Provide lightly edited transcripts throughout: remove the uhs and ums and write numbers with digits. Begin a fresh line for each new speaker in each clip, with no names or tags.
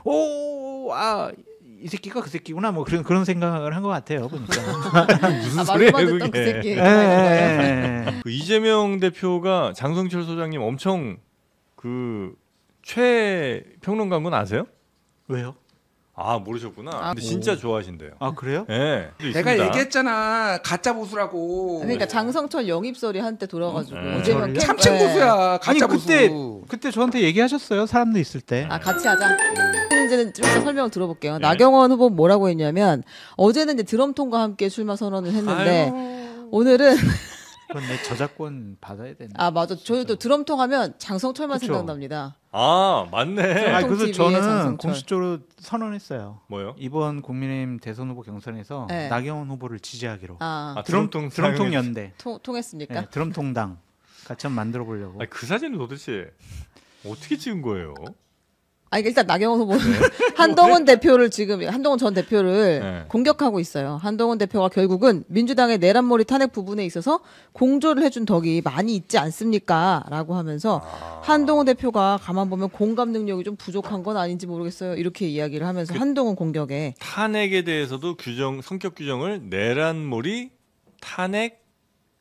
이 새끼가 그 새끼구나 뭐 그런 생각을 한 것 같아요 보니까.
무슨 소리예요 그게?
그 새끼.
그 이재명 대표가 장성철 소장님 엄청 그 최평론가인 건 아세요?
왜요?
아 모르셨구나. 근데 진짜 좋아하신대요.
아 그래요?
네.
내가 얘기했잖아 가짜 보수라고.
그러니까 장성철 영입설이 한때 돌아가지고 이재명
참칭 보수야. 가짜 보수.
그때 저한테 얘기하셨어요. 사람도 있을 때.
같이 하자. 이제는 좀 더 설명을 들어볼게요. 나경원 후보 뭐라고 했냐면 어제는 이제 드럼통과 함께 출마 선언을 했는데 오늘은
그건 내 저작권 받아야 되는.
맞아. 저희도 드럼통 하면 장성철만
그쵸?
생각납니다.
아 맞네.
그래서
TV의
저는
장성철.
공식적으로 선언했어요.
뭐요?
이번 국민의힘 대선 후보 경선에서
네.
나경원 후보를 지지하기로.
드럼통
연대.
통했습니까?
네, 드럼통당 같이 한번 만들어 보려고.
그 사진은 도대체 어떻게 찍은 거예요?
일단 나경원 후보는 한동훈 대표를 지금 한동훈 전 대표를
네.
공격하고 있어요. 한동훈 대표가 결국은 민주당의 내란몰이 탄핵 부분에 있어서 공조를 해준 덕이 많이 있지 않습니까? 라고 하면서 한동훈 대표가 가만 보면 공감 능력이 좀 부족한 건 아닌지 모르겠어요. 이렇게 이야기를 하면서 한동훈 공격에
탄핵에 대해서도 성격 규정을 내란몰이 탄핵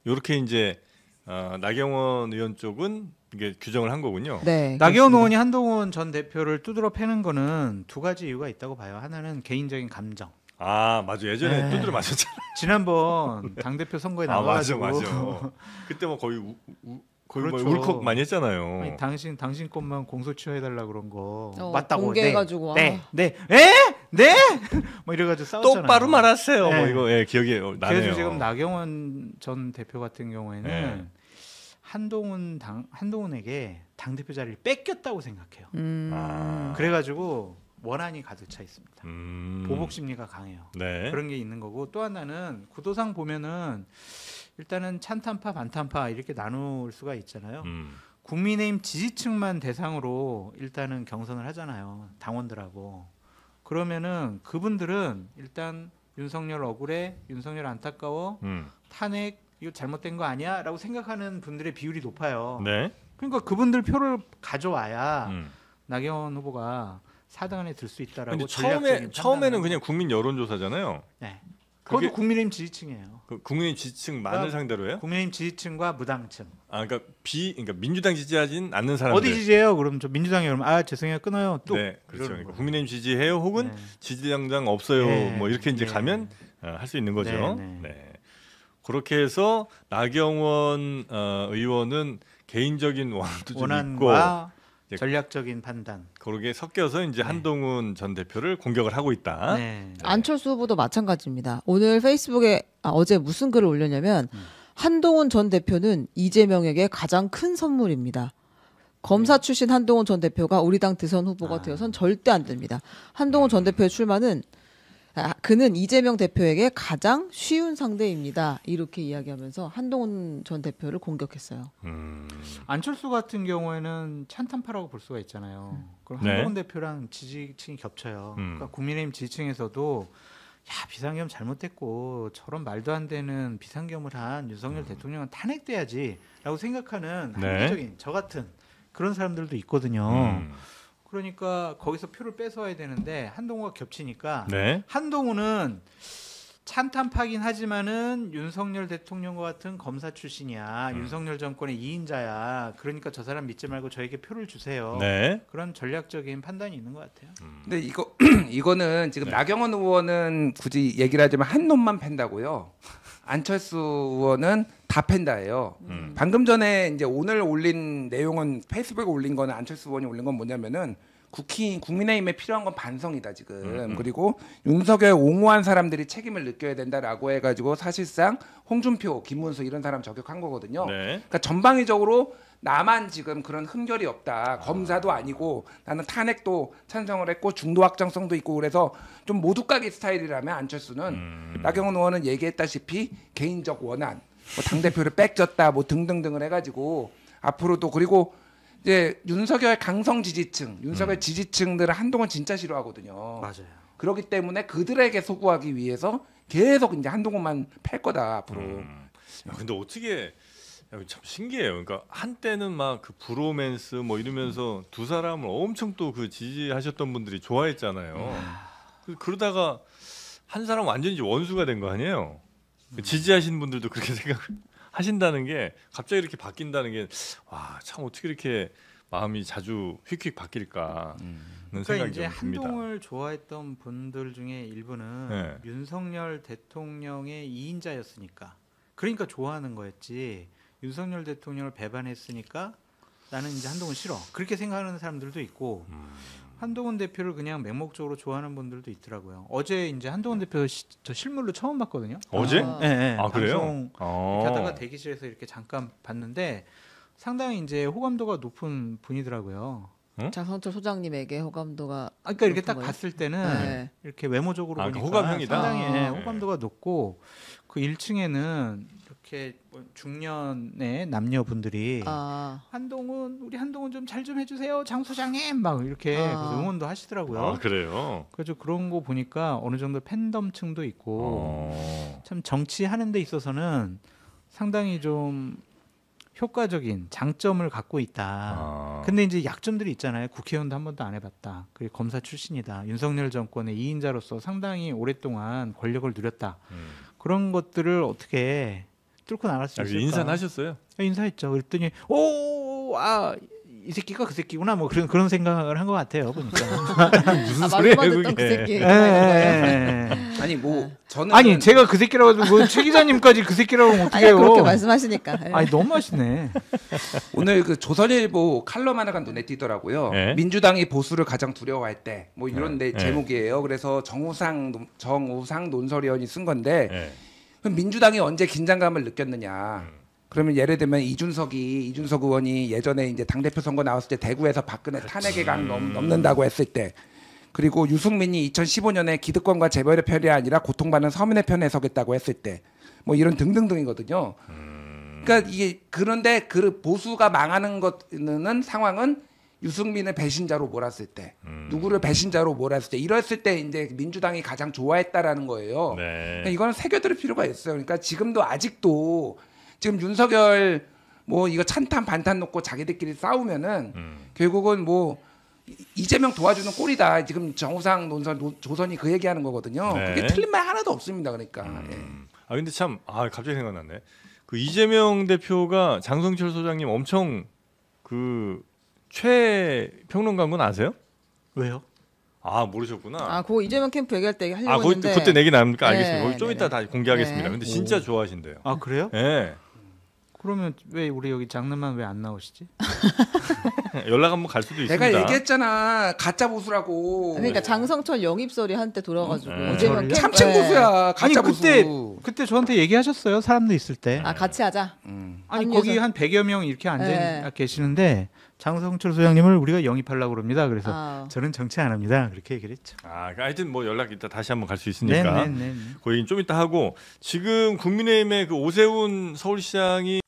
이렇게 이제 나경원 의원 쪽은 이게 규정을 한 거군요.
네.
나경원 의원이 한동훈 전 대표를 두드러 패는 거는 두 가지 이유가 있다고 봐요. 하나는 개인적인 감정.
맞아. 예전에
네.
두드려 맞았잖아.
지난번 당 대표 선거에 나와가지고.
맞아. 그때 뭐 거의 거의
그렇죠.
뭐 울컥 많이 했잖아요.
아니, 당신 것만 공소시효해달라 그런 거
맞다고 공개해가지고
네. 뭐 이래가지고 싸웠잖아요.
똑바로 말하세요.
네.
뭐 이거 기억이 나네요.
그래서 지금 나경원 전 대표 같은 경우에는
네.
한동훈에게 당 대표 자리를 뺏겼다고 생각해요. 그래가지고 원한이 가득 차 있습니다. 보복 심리가 강해요.
네.
그런 게 있는 거고 또 하나는 구도상 보면은 일단은 찬탄파 반탄파 이렇게 나눌 수가 있잖아요. 국민의힘 지지층만 대상으로 일단은 경선을 하잖아요. 당원들하고. 그러면은 그분들은 일단 윤석열 억울해, 윤석열 안타까워, 탄핵 이거 잘못된 거 아니야? 라고 생각하는 분들의 비율이 높아요.
네.
그러니까 그분들 표를 가져와야 나경원 후보가 4등 안에 들 수 있다라고.
근데 처음에는 그냥 국민 여론조사잖아요.
네. 그것도 국민의힘 지지층이에요.
국민의힘 지지층만을 상대로 해요?
국민의힘 지지층과 무당층.
그러니까 민주당 지지하진 않는 사람들.
어디 지지해요? 그럼 저 민주당이 그러면 죄송해요 끊어요. 또
네, 그렇죠. 그러니까 국민의힘 지지해요, 혹은 지지당장 없어요. 뭐 이렇게 이제 가면 할 수 있는 거죠. 네. 그렇게 해서 나경원 의원은 개인적인 원한도 좀 있고
전략적인 판단
그러게 섞여서 이제 한동훈 전 대표를 공격을 하고 있다.
네. 안철수 후보도 마찬가지입니다. 오늘 페이스북에 어제 무슨 글을 올렸냐면 한동훈 전 대표는 이재명에게 가장 큰 선물입니다. 검사 출신 한동훈 전 대표가 우리 당 대선 후보가 되어선 절대 안 됩니다. 한동훈 전 대표의 출마는 그는 이재명 대표에게 가장 쉬운 상대입니다. 이렇게 이야기하면서 한동훈 전 대표를 공격했어요.
안철수 같은 경우에는 찬탄파라고 볼 수가 있잖아요. 그럼 한동훈 대표랑 지지층이 겹쳐요. 그러니까 국민의힘 지지층에서도 비상계엄 잘못했고 저런 말도 안 되는 비상계엄을 한 윤석열 대통령은 탄핵돼야지라고 생각하는 합리적인 저 같은 그런 사람들도 있거든요. 그러니까 거기서 표를 뺏어와야 되는데 한동훈과 겹치니까 한동훈은 찬탄파긴 하지만은 윤석열 대통령과 같은 검사 출신이야. 윤석열 정권의 2인자야. 그러니까 저 사람 믿지 말고 저에게 표를 주세요. 그런 전략적인 판단이 있는 것 같아요.
근데 이거는 지금 나경원 의원은 굳이 얘기를 하자면 한 놈만 팬다고요. 안철수 의원은 다 팬다예요. 방금 전에 이제 오늘 올린 내용은 페이스북에 올린 거는 안철수 의원이 올린 건 뭐냐면은 국민의힘에 필요한 건 반성이다 지금. 그리고 윤석열 옹호한 사람들이 책임을 느껴야 된다라고 해가지고 사실상 홍준표, 김문수 이런 사람 저격한 거거든요. 그러니까 전방위적으로 나만 지금 그런 흠결이 없다. 검사도 아니고 나는 탄핵도 찬성을 했고 중도 확장성도 있고 그래서 좀 모두까기 스타일이라면 안철수는 나경원 의원은 얘기했다시피 개인적 원한, 뭐 당대표를 뺏겼다 뭐 등등등을 해가지고 앞으로도 그리고 이제 윤석열 강성 지지층, 윤석열 지지층들은 한동훈 진짜 싫어하거든요.
맞아요.
그렇기 때문에 그들에게 소구하기 위해서 계속 이제 한동훈만 팔 거다 앞으로.
근데 어떻게 참 신기해요. 그러니까 한때는 막 그 브로맨스 뭐 이러면서 두 사람을 엄청 또 그 지지하셨던 분들이 좋아했잖아요. 그러다가 한 사람 완전히 원수가 된 거 아니에요. 지지하시는 분들도 그렇게 생각하신다는 게 갑자기 이렇게 바뀐다는 게 와, 참 어떻게 이렇게 마음이 자주 휙휙 바뀔까 하는
그러니까
생각이
이제
듭니다.
한동훈을 좋아했던 분들 중에 일부는
네.
윤석열 대통령의 2인자였으니까 그러니까 좋아하는 거였지 윤석열 대통령을 배반했으니까 나는 이제 한동훈 싫어 그렇게 생각하는 사람들도 있고 한동훈 대표를 그냥 맹목적으로 좋아하는 분들도 있더라고요. 어제 이제 한동훈 대표 저 실물로 처음 봤거든요.
어제?
네,
아, 그래요?
방송 이렇게 하다가 대기실에서 이렇게 잠깐 봤는데 상당히 이제 호감도가 높은 분이더라고요.
장성철 소장님에게 호감도가
그러니까 이렇게 딱
거예요?
봤을 때는
네.
이렇게 외모적으로
아,
보니까
호감형이다?
상당히
아.
호감도가 높고 그 1층에는 이렇게 뭐 중년의 남녀분들이 한동훈 우리 한동훈 좀 잘 좀 해주세요 장 소장님 막 이렇게 그래서 응원도 하시더라고요.
아, 그래요?
그래서 그런 거 보니까 어느 정도 팬덤층도 있고 참 정치하는 데 있어서는 상당히 좀 효과적인 장점을 갖고 있다. 근데 이제 약점들이 있잖아요. 국회의원도 한 번도 안 해봤다. 그리고 검사 출신이다. 윤석열 정권의 2인자로서 상당히 오랫동안 권력을 누렸다. 그런 것들을 어떻게 뚫고 나갈 수 있을까?
인사는 하셨어요?
인사했죠. 그랬더니 이 새끼가 그 새끼구나 뭐 그런 생각을 한 것 같아요. 보니까.
무슨
말로만
소리예요
듣던 그
그게?
새끼.
아니 뭐 저는
아니 제가 그 새끼라고 해도 뭐최 기자님까지 그 새끼라고 하면 어떡해요?
그렇게 말씀하시니까.
아니 너무 맛있네.
오늘 그 조선일보 칼럼 하나가 눈에 띄더라고요.
네.
민주당이 보수를 가장 두려워할 때 뭐 이런
네.
제목이에요. 그래서 정우상 논설위원이 쓴 건데
네.
그럼 민주당이 언제 긴장감을 느꼈느냐? 그러면 예를 들면 이준석 의원이 예전에 이제 당대표 선거 나왔을 때 대구에서 박근혜 탄핵에 강 넘는다고 했을 때, 그리고 유승민이 2015년에 기득권과 재벌의 편이 아니라 고통받는 서민의 편에 서겠다고 했을 때, 뭐 이런 등등등이거든요. 그러니까 이게 그런데 그 보수가 망하는 것은 상황은 유승민을 배신자로 몰았을 때, 누구를 배신자로 몰았을 때, 이랬을 때 이제 민주당이 가장 좋아했다라는 거예요.
네.
그러니까 이거는 새겨들 필요가 있어요. 그러니까 지금도 아직도 지금 윤석열 뭐 이거 찬탄 반탄 놓고 자기들끼리 싸우면은 결국은 뭐 이재명 도와주는 꼴이다. 지금 정우상 조선이 그 얘기하는 거거든요.
네.
그게 틀린 말 하나도 없습니다. 그러니까. 예.
근데 참 갑자기 생각났네. 그 이재명 대표가 장성철 소장님 엄청 그 최평론가인 건 아세요?
왜요?
모르셨구나.
그거 이재명 캠프 얘기할 때 하려고 했는데.
그때 내기 나옵니까?
네,
알겠습니다. 거기 좀
네네.
이따 다시 공개하겠습니다.
네.
근데 진짜 좋아하신대요.
아 그래요?
예.
그러면 왜 우리 여기 장르만 왜 안 나오시지?
연락 한번 갈 수도 있습니다.
내가 얘기했잖아. 가짜 보수라고.
그러니까 장성철 영입설이 한때 돌아가지고
네.
이재명
저를요?
캠프.
참칭 보수야. 가짜
아니 그때
보수.
그때 저한테 얘기하셨어요. 사람도 있을 때.
같이 하자.
아니
합류해서.
거기 한 100여 명 이렇게 앉아
네.
계시는데 장성철 소장님을 우리가 영입하려고 그럽니다. 그래서 저는 정치 안 합니다. 그렇게 얘기를 했죠.
하여튼 뭐 연락 이따 다시 한번 갈 수 있으니까.
네.
그 얘기는 좀 이따 하고 지금 국민의힘의 그 오세훈 서울시장이